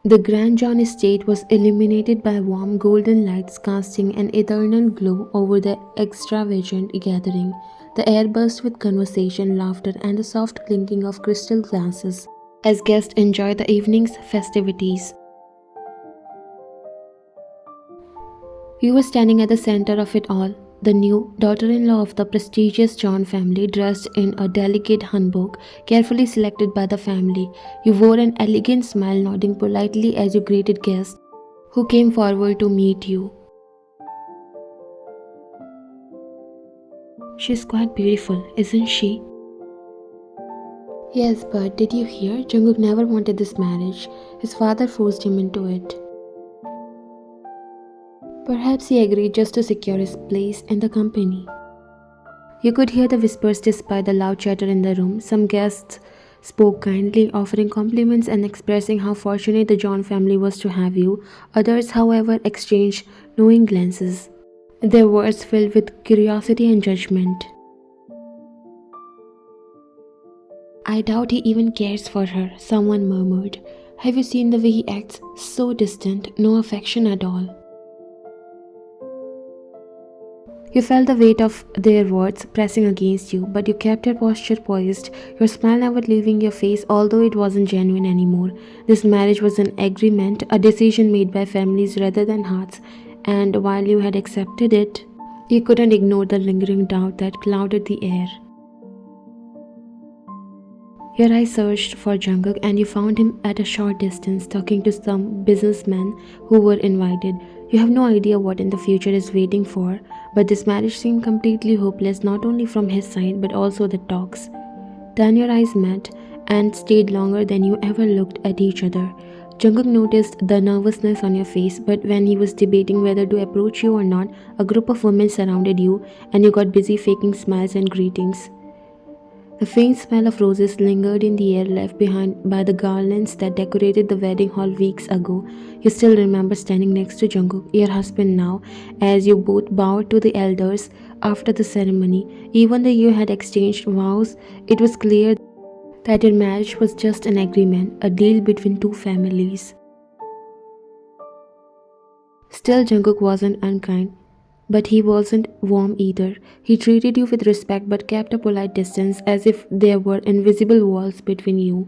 The Grand John estate was illuminated by warm golden lights casting an eternal glow over the extravagant gathering. The air buzzed with conversation, laughter, and the soft clinking of crystal glasses as guests enjoyed the evening's festivities. You were standing at the center of it all, the new daughter-in-law of the prestigious John family, dressed in a delicate hanbok carefully selected by the family. You wore an elegant smile, nodding politely as you greeted guests who came forward to meet you. She's quite beautiful, isn't she? Yes, but did you hear? Jungkook never wanted this marriage. His father forced him into it. Perhaps he agreed just to secure his place in the company. You could hear the whispers despite the loud chatter in the room. Some guests spoke kindly, offering compliments and expressing how fortunate the John family was to have you. Others, however, exchanged knowing glances, their words filled with curiosity and judgment. I doubt he even cares for her, someone murmured. Have you seen the way he acts? So distant, no affection at all. You felt the weight of their words pressing against you, but you kept your posture poised, your smile never leaving your face, although it wasn't genuine anymore. This marriage was an agreement, a decision made by families rather than hearts, and while you had accepted it, you couldn't ignore the lingering doubt that clouded the air. Your eyes searched for Jungkook and you found him at a short distance talking to some businessmen who were invited. You have no idea what in the future is waiting for, but this marriage seemed completely hopeless not only from his side but also the talks. Then your eyes met and stayed longer than you ever looked at each other. Jungkook noticed the nervousness on your face, but when he was debating whether to approach you or not, a group of women surrounded you and you got busy faking smiles and greetings. The faint smell of roses lingered in the air left behind by the garlands that decorated the wedding hall weeks ago. You still remember standing next to Jungkook, your husband now, as you both bowed to the elders after the ceremony. Even though you had exchanged vows, it was clear that your marriage was just an agreement, a deal between two families. Still, Jungkook wasn't unkind. But he wasn't warm either. He treated you with respect but kept a polite distance as if there were invisible walls between you.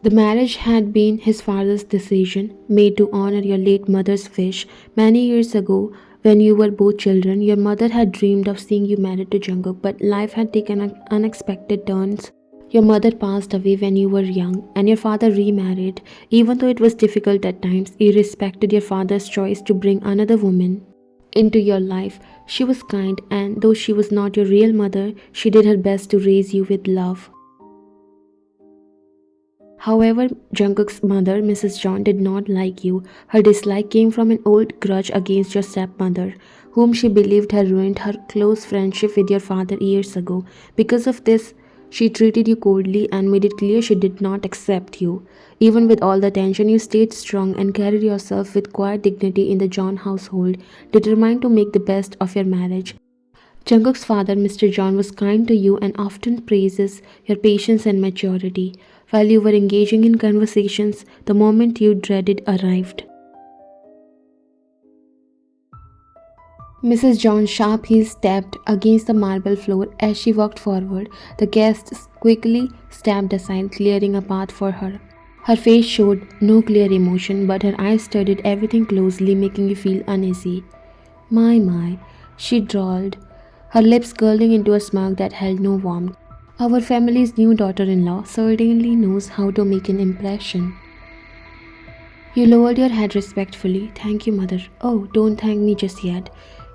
The marriage had been his father's decision, made to honor your late mother's wish. Many years ago, when you were both children, your mother had dreamed of seeing you married to Jungkook, but life had taken unexpected turns. Your mother passed away when you were young, and your father remarried. Even though it was difficult at times, you respected your father's choice to bring another woman into your life. She was kind, and though she was not your real mother, she did her best to raise you with love. However, Jungkook's mother, Mrs. John, did not like you. Her dislike came from an old grudge against your stepmother, whom she believed had ruined her close friendship with your father years ago. Because of this, she treated you coldly and made it clear she did not accept you. Even with all the tension, you stayed strong and carried yourself with quiet dignity in the John household, determined to make the best of your marriage. Jungkook's father, Mr. John, was kind to you and often praises your patience and maturity. While you were engaging in conversations, the moment you dreaded arrived. Mrs. John's sharp heels tapped against the marble floor as she walked forward. The guests quickly stepped aside, clearing a path for her. Her face showed no clear emotion, but her eyes studied everything closely, making you feel uneasy. My, she drawled, her lips curling into a smirk that held no warmth. Our family's new daughter-in-law certainly knows how to make an impression. You lowered your head respectfully. Thank you, mother. Oh, don't thank me just yet,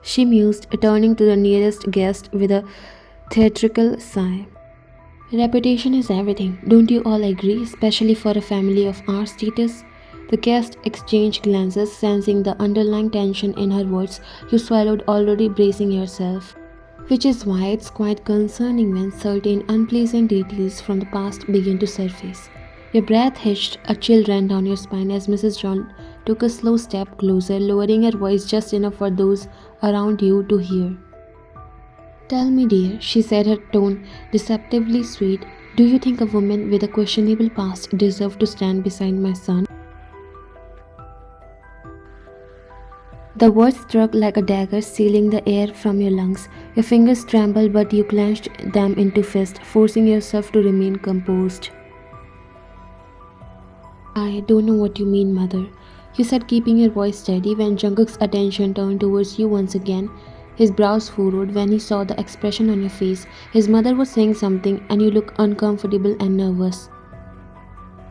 she mused, turning to the nearest guest with a theatrical sigh. Reputation is everything, don't you all agree, especially for a family of our status? The guest exchanged glances, sensing the underlying tension in her words. You swallowed, already bracing yourself. Which is why it's quite concerning when certain unpleasant details from the past begin to surface. Your breath hitched, a chill ran down your spine as Mrs. John took a slow step closer, lowering her voice just enough for those around you to hear. Tell me, dear, she said, her tone deceptively sweet. Do you think a woman with a questionable past deserves to stand beside my son? The words struck like a dagger, sealing the air from your lungs. Your fingers trembled, but you clenched them into fists, forcing yourself to remain composed. I don't know what you mean, mother. You said, keeping your voice steady when Jungkook's attention turned towards you once again. His brows furrowed when he saw the expression on your face. His mother was saying something, and you looked uncomfortable and nervous.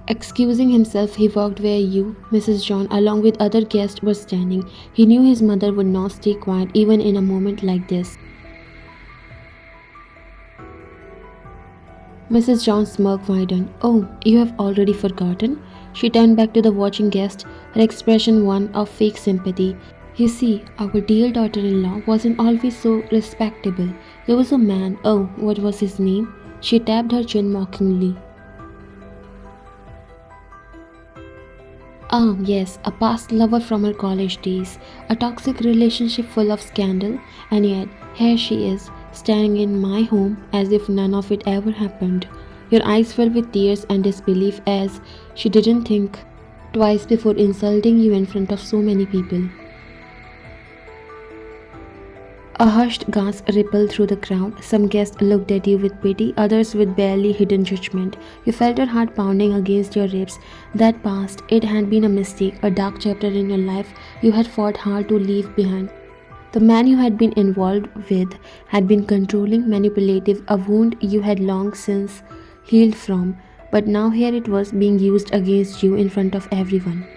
Excusing himself, he walked where you, Mrs. John, along with other guests, were standing. He knew his mother would not stay quiet even in a moment like this. Mrs. John's smirk widened. Oh, you have already forgotten? She turned back to the watching guest, her expression one of fake sympathy. You see, our dear daughter-in-law wasn't always so respectable. There was a man, oh, what was his name? She tapped her chin mockingly. Ah, yes, a past lover from her college days, a toxic relationship full of scandal, and yet here she is, standing in my home as if none of it ever happened. Your eyes filled with tears and disbelief as she didn't think twice before insulting you in front of so many people. A hushed gasp rippled through the crowd. Some guests looked at you with pity, others with barely hidden judgment. You felt your heart pounding against your ribs. That past, it had been a mistake, a dark chapter in your life you had fought hard to leave behind. The man you had been involved with had been controlling, manipulative, a wound you had long since healed from. But now here it was being used against you in front of everyone.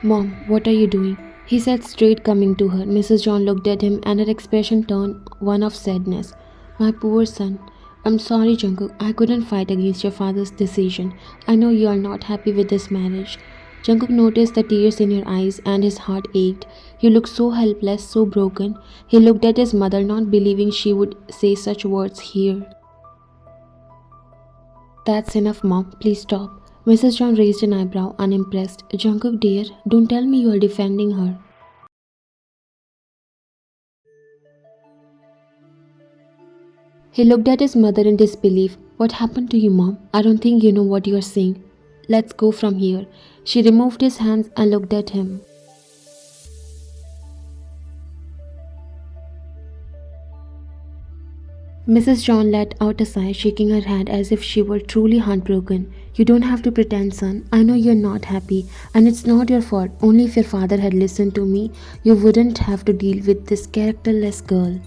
Mom, what are you doing? He said straight, coming to her. Mrs. John looked at him and her expression turned one of sadness. My poor son. I'm sorry, Jungkook. I couldn't fight against your father's decision. I know you are not happy with this marriage. Jungkook noticed the tears in your eyes and his heart ached. You looked so helpless, so broken. He looked at his mother, not believing she would say such words here. That's enough, Mom. Please stop. Mrs. John raised an eyebrow, unimpressed. Jungkook dear, don't tell me you are defending her. He looked at his mother in disbelief. What happened to you, Mom? I don't think you know what you are saying. Let's go from here. She removed his hands and looked at him. Mrs. John let out a sigh, shaking her head as if she were truly heartbroken. You don't have to pretend, son. I know you're not happy, and it's not your fault. Only if your father had listened to me, you wouldn't have to deal with this characterless girl.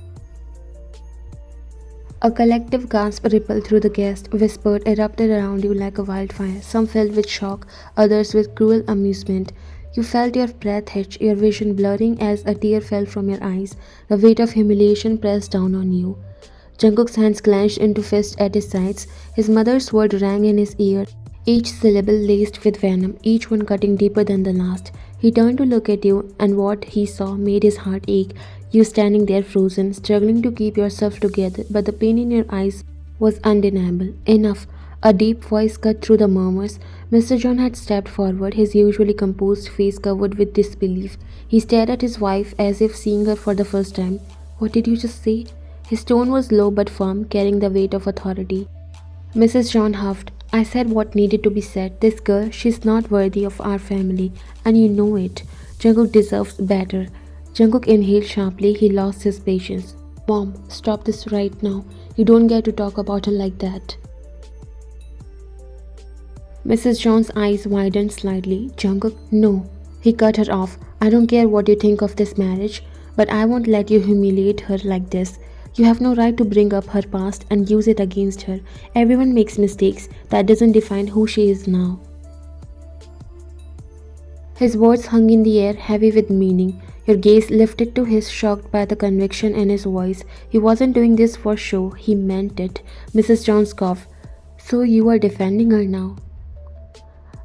A collective gasp rippled through the guests, whispered, erupted around you like a wildfire, some filled with shock, others with cruel amusement. You felt your breath hitch, your vision blurring as a tear fell from your eyes. The weight of humiliation pressed down on you. Jungkook's hands clenched into fists at his sides. His mother's word rang in his ear, each syllable laced with venom, each one cutting deeper than the last. He turned to look at you, and what he saw made his heart ache. You standing there frozen, struggling to keep yourself together, but the pain in your eyes was undeniable. Enough. A deep voice cut through the murmurs. Mr. John had stepped forward, his usually composed face covered with disbelief. He stared at his wife as if seeing her for the first time. What did you just say? His tone was low but firm, carrying the weight of authority. Mrs. John huffed. I said what needed to be said. This girl, she's not worthy of our family, and you know it. Jungkook deserves better. Jungkook inhaled sharply. He lost his patience. Mom, stop this right now. You don't get to talk about her like that. Mrs. John's eyes widened slightly. Jungkook, no. He cut her off. I don't care what you think of this marriage, but I won't let you humiliate her like this. You have no right to bring up her past and use it against her. Everyone makes mistakes. That doesn't define who she is now. His words hung in the air, heavy with meaning. Your gaze lifted to his, shocked by the conviction in his voice. He wasn't doing this for show. He meant it. Mrs. John scoffed. So you are defending her now?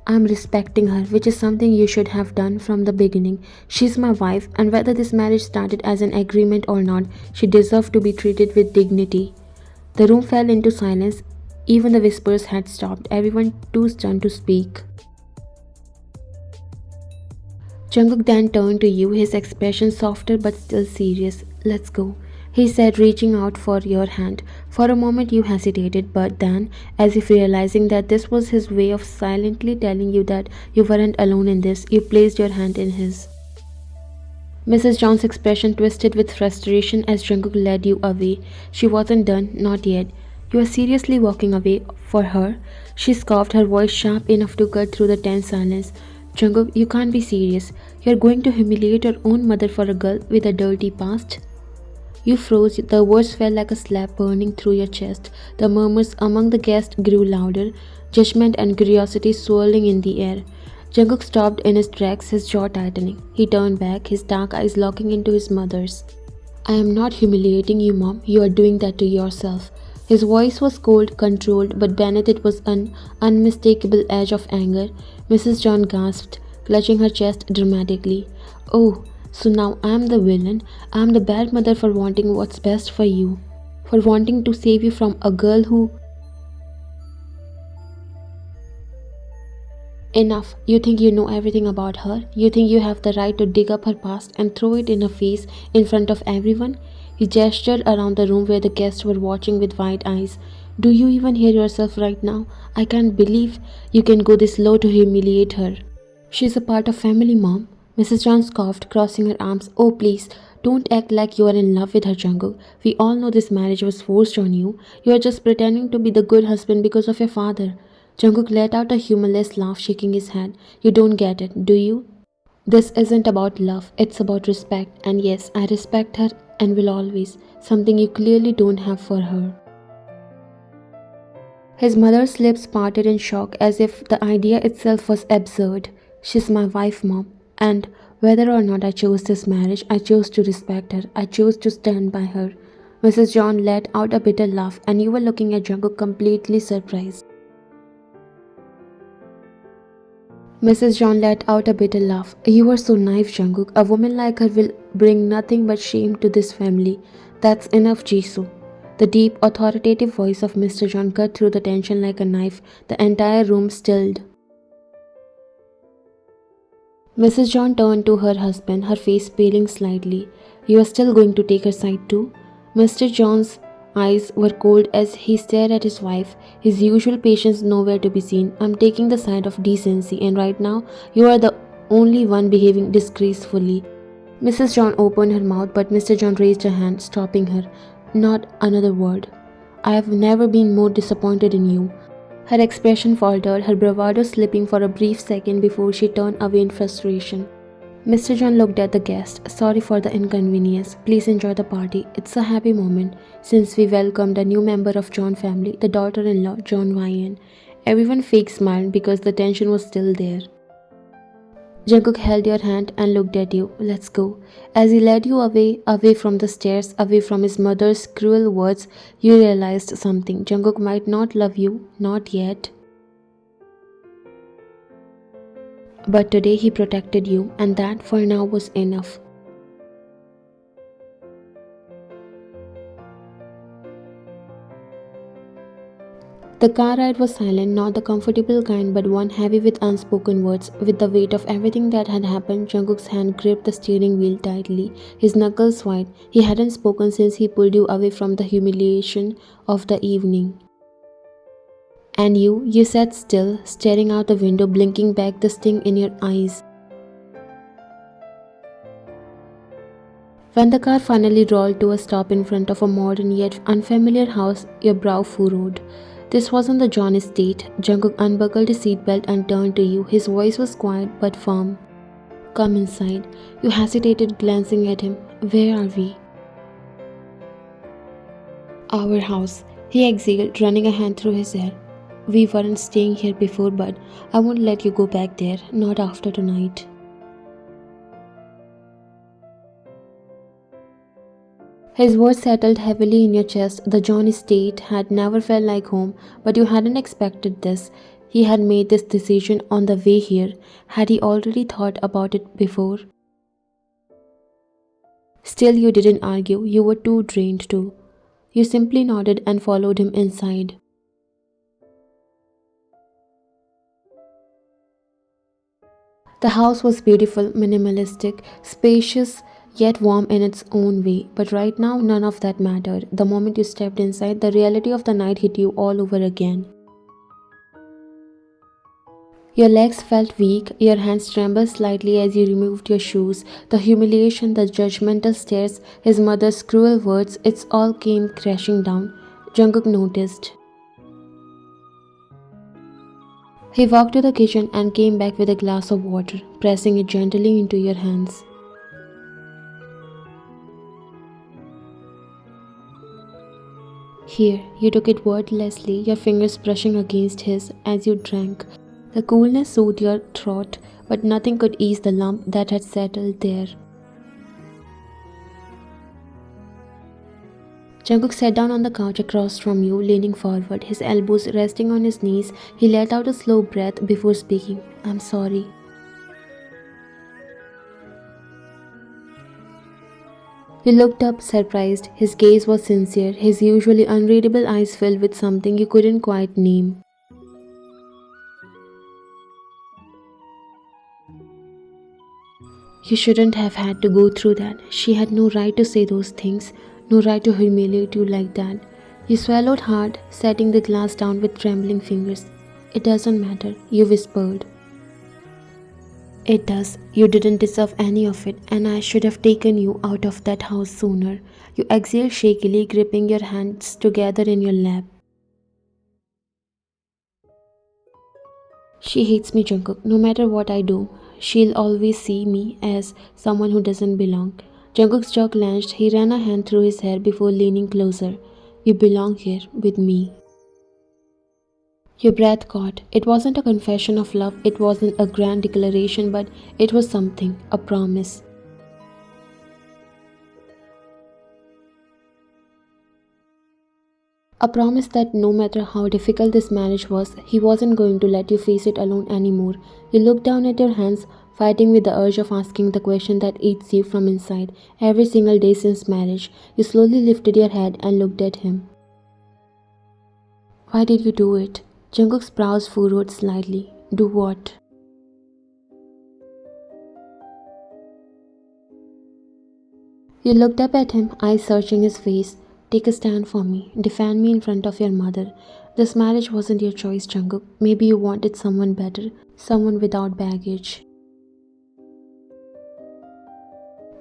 I'm respecting her, which is something you should have done from the beginning. She's my wife, and whether this marriage started as an agreement or not, she deserved to be treated with dignity. The room fell into silence. Even the whispers had stopped, everyone too stunned to speak. Jungkook then turned to you, his expression softer but still serious. Let's go. he said, reaching out for your hand. For a moment you hesitated, but then, as if realizing that this was his way of silently telling you that you weren't alone in this, you placed your hand in his. Mrs. John's expression twisted with frustration as Jungkook led you away. She wasn't done, not yet. You are seriously walking away for her? She scoffed, her voice sharp enough to cut through the tense silence. Jungkook, you can't be serious. You're going to humiliate your own mother for a girl with a dirty past? You froze, the words felt like a slap burning through your chest. The murmurs among the guests grew louder, judgment and curiosity swirling in the air. Jungkook stopped in his tracks, his jaw tightening. He turned back, his dark eyes locking into his mother's. I am not humiliating you, Mom. You are doing that to yourself. His voice was cold, controlled, but beneath it was an unmistakable edge of anger. Mrs. John gasped, clutching her chest dramatically. Oh, so now I am the villain. I am the bad mother for wanting what's best for you. For wanting to save you from a girl who. Enough. You think you know everything about her? You think you have the right to dig up her past and throw it in her face in front of everyone? He gestured around the room where the guests were watching with wide eyes. Do you even hear yourself right now? I can't believe you can go this low to humiliate her. She's a part of family, Mom. Mrs. John scoffed, crossing her arms. Oh, please, don't act like you are in love with her, Jungkook. We all know this marriage was forced on you. You are just pretending to be the good husband because of your father. Jungkook let out a humorless laugh, shaking his head. You don't get it, do you? This isn't about love, it's about respect. And yes, I respect her and will always. Something you clearly don't have for her. His mother's lips parted in shock as if the idea itself was absurd. She's my wife, Mom. And whether or not I chose this marriage, I chose to respect her. I chose to stand by her. Mrs. John let out a bitter laugh, and you were looking at Jungkook completely surprised. Mrs. John let out a bitter laugh. You are so naive, Jungkook. A woman like her will bring nothing but shame to this family. That's enough, Jisoo. The deep, authoritative voice of Mr. John cut through the tension like a knife. The entire room stilled. Mrs. John turned to her husband, her face paling slightly. You are still going to take her side too? Mr. John's eyes were cold as he stared at his wife, his usual patience nowhere to be seen. I'm taking the side of decency, and right now, you are the only one behaving disgracefully. Mrs. John opened her mouth, but Mr. John raised a hand, stopping her. Not another word. I have never been more disappointed in you. Her expression faltered, her bravado slipping for a brief second before she turned away in frustration. Mr. John looked at the guest. Sorry for the inconvenience. Please enjoy the party. It's a happy moment since we welcomed a new member of John family, the daughter-in-law, John Ryan. Everyone fake smiled because the tension was still there. Jungkook held your hand and looked at you. Let's go. As he led you away from the stairs, away from his mother's cruel words, you realized something. Jungkook might not love you, not yet. But today he protected you, and that for now was enough. The car ride was silent, not the comfortable kind, but one heavy with unspoken words. With the weight of everything that had happened, Jungkook's hand gripped the steering wheel tightly, his knuckles white. He hadn't spoken since he pulled you away from the humiliation of the evening. And you sat still, staring out the window, blinking back the sting in your eyes. When the car finally rolled to a stop in front of a modern yet unfamiliar house, your brow furrowed. This wasn't the John estate. Jungkook unbuckled his seatbelt and turned to you. His voice was quiet but firm. Come inside. You hesitated, glancing at him. Where are we? Our house. He exhaled, running a hand through his hair. We weren't staying here before, but I won't let you go back there. Not after tonight. His words settled heavily in your chest. The John estate had never felt like home, but you hadn't expected this. He had made this decision on the way here. Had he already thought about it before? Still, you didn't argue. You were too drained to. You simply nodded and followed him inside. The house was beautiful, minimalistic, spacious, yet warm in its own way. But right now, none of that mattered. The moment you stepped inside, the reality of the night hit you all over again. Your legs felt weak, your hands trembled slightly as you removed your shoes. The humiliation, the judgmental stares, his mother's cruel words, it all came crashing down. Jungkook noticed. He walked to the kitchen and came back with a glass of water, pressing it gently into your hands. Here, you took it wordlessly, your fingers brushing against his as you drank. The coolness soothed your throat, but nothing could ease the lump that had settled there. Jungkook sat down on the couch across from you, leaning forward, his elbows resting on his knees. He let out a slow breath before speaking. I'm sorry. He looked up, surprised. His gaze was sincere, his usually unreadable eyes filled with something you couldn't quite name. You shouldn't have had to go through that. She had no right to say those things, no right to humiliate you like that. You swallowed hard, setting the glass down with trembling fingers. It doesn't matter, you whispered. It does. You didn't deserve any of it, and I should have taken you out of that house sooner. You exhaled shakily, gripping your hands together in your lap. She hates me, Jungkook. No matter what I do, she'll always see me as someone who doesn't belong. Jungkook's jaw clenched. He ran a hand through his hair before leaning closer. You belong here with me. Your breath caught. It wasn't a confession of love, it wasn't a grand declaration, but it was something, a promise. A promise that no matter how difficult this marriage was, he wasn't going to let you face it alone anymore. You looked down at your hands, fighting with the urge of asking the question that eats you from inside. Every single day since marriage, you slowly lifted your head and looked at him. Why did you do it? Jungkook's brows furrowed slightly. Do what? You looked up at him, eyes searching his face. Take a stand for me. Defend me in front of your mother. This marriage wasn't your choice, Jungkook. Maybe you wanted someone better, someone without baggage.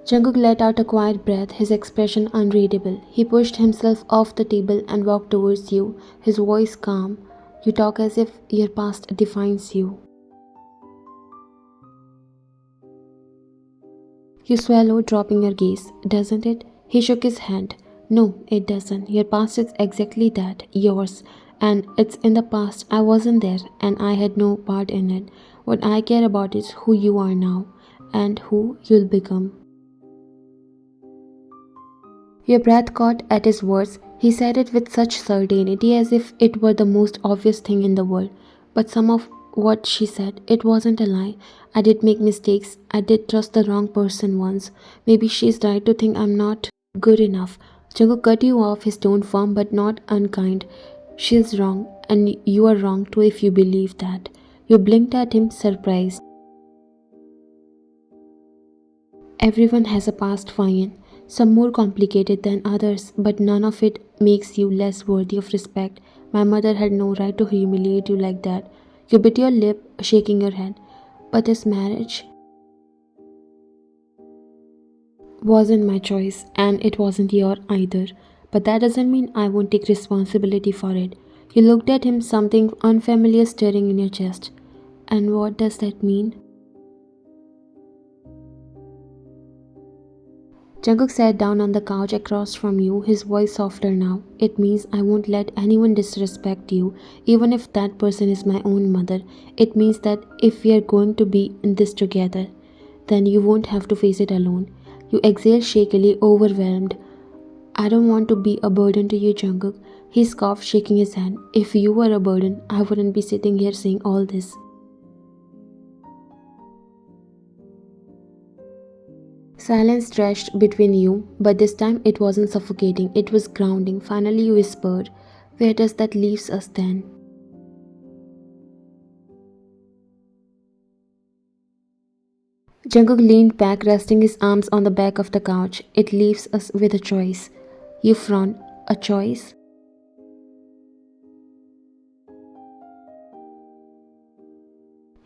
Jungkook let out a quiet breath, his expression unreadable. He pushed himself off the table and walked towards you, his voice calm. You talk as if your past defines you. You swallowed, dropping your gaze. Doesn't it? He shook his head. No, it doesn't. Your past is exactly that, yours. And it's in the past. I wasn't there and I had no part in it. What I care about is who you are now and who you'll become. Your breath caught at his words. He said it with such certainty as if it were the most obvious thing in the world. But some of what she said, it wasn't a lie. I did make mistakes. I did trust the wrong person once. Maybe she's right to think I'm not good enough. Jungkook cut you off, his tone firm but not unkind. She's wrong, and you are wrong too if you believe that. You blinked at him, surprised. Everyone has a past, fine. Some more complicated than others, but none of it makes you less worthy of respect. My mother had no right to humiliate you like that. You bit your lip, shaking your head. But this marriage wasn't my choice, and it wasn't your either. But that doesn't mean I won't take responsibility for it. You looked at him, something unfamiliar stirring in your chest. And what does that mean? Jungkook sat down on the couch across from you, his voice softer now. It means I won't let anyone disrespect you, even if that person is my own mother. It means that if we are going to be in this together, then you won't have to face it alone. You exhaled shakily, overwhelmed. I don't want to be a burden to you, Jungkook. He scoffed, shaking his head. If you were a burden, I wouldn't be sitting here saying all this. Silence stretched between you, but this time it wasn't suffocating, it was grounding. Finally you whispered, where does that leave us then? Jungkook leaned back, resting his arms on the back of the couch. It leaves us with a choice. You frown. A choice?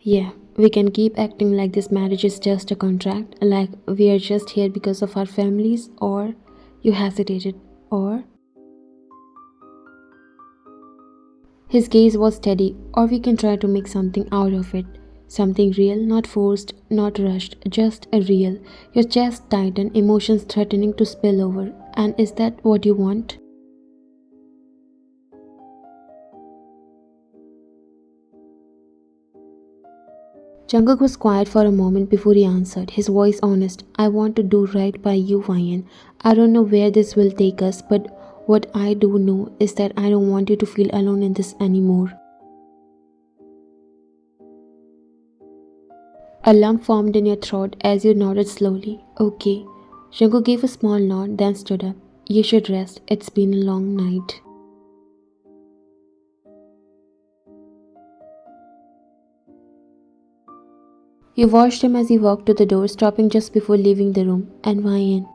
Yeah, we can keep acting like this marriage is just a contract, like we are just here because of our families, or you hesitated, or his gaze was steady, or we can try to make something out of it. Something real, not forced, not rushed, just a real. Your chest tightened, emotions threatening to spill over. And is that what you want? Jungkook was quiet for a moment before he answered, his voice honest. I want to do right by you, Ryan. I don't know where this will take us, but what I do know is that I don't want you to feel alone in this anymore. A lump formed in your throat as you nodded slowly. Okay. Jungkook gave a small nod, then stood up. You should rest. It's been a long night. You watched him as he walked to the door, stopping just before leaving the room. And Ryan.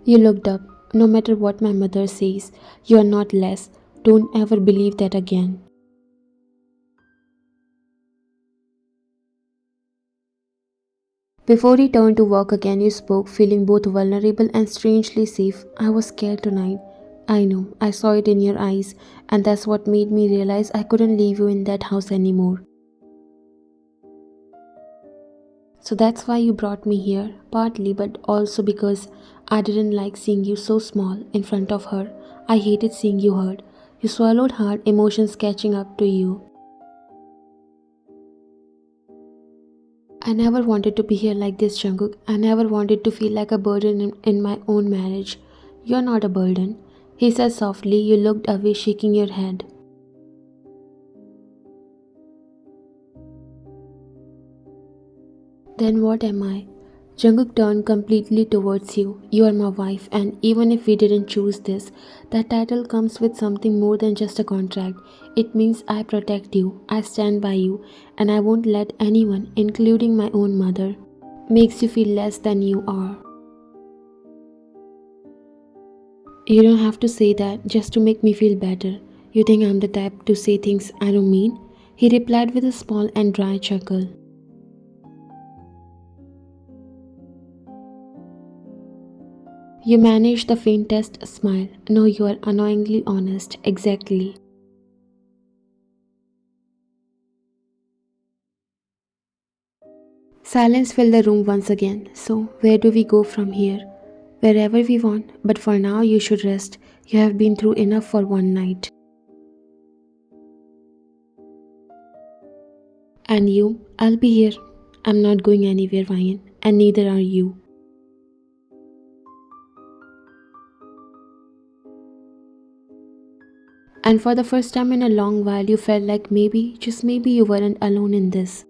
You looked up. No matter what my mother says, you are not less. Don't ever believe that again. Before he turned to walk again, you spoke, feeling both vulnerable and strangely safe. I was scared tonight. I know, I saw it in your eyes, and that's what made me realize I couldn't leave you in that house anymore. So that's why you brought me here, partly, but also because I didn't like seeing you so small in front of her. I hated seeing you hurt. You swallowed hard, emotions catching up to you. I never wanted to be here like this, Jungkook. I never wanted to feel like a burden in my own marriage. You're not a burden, he said softly. You looked away, shaking your head. Then what am I? Jungkook turned completely towards you. You are my wife, and even if we didn't choose this, that title comes with something more than just a contract. It means I protect you, I stand by you, and I won't let anyone, including my own mother, makes you feel less than you are. You don't have to say that just to make me feel better. You think I'm the type to say things I don't mean? He replied with a small and dry chuckle. You managed the faintest smile. No, you are annoyingly honest. Exactly. Silence filled the room once again. So, where do we go from here? Wherever we want, but for now you should rest. You have been through enough for one night. And you, I'll be here. I'm not going anywhere, Ryan, and neither are you. And for the first time in a long while, you felt like maybe, just maybe, you weren't alone in this.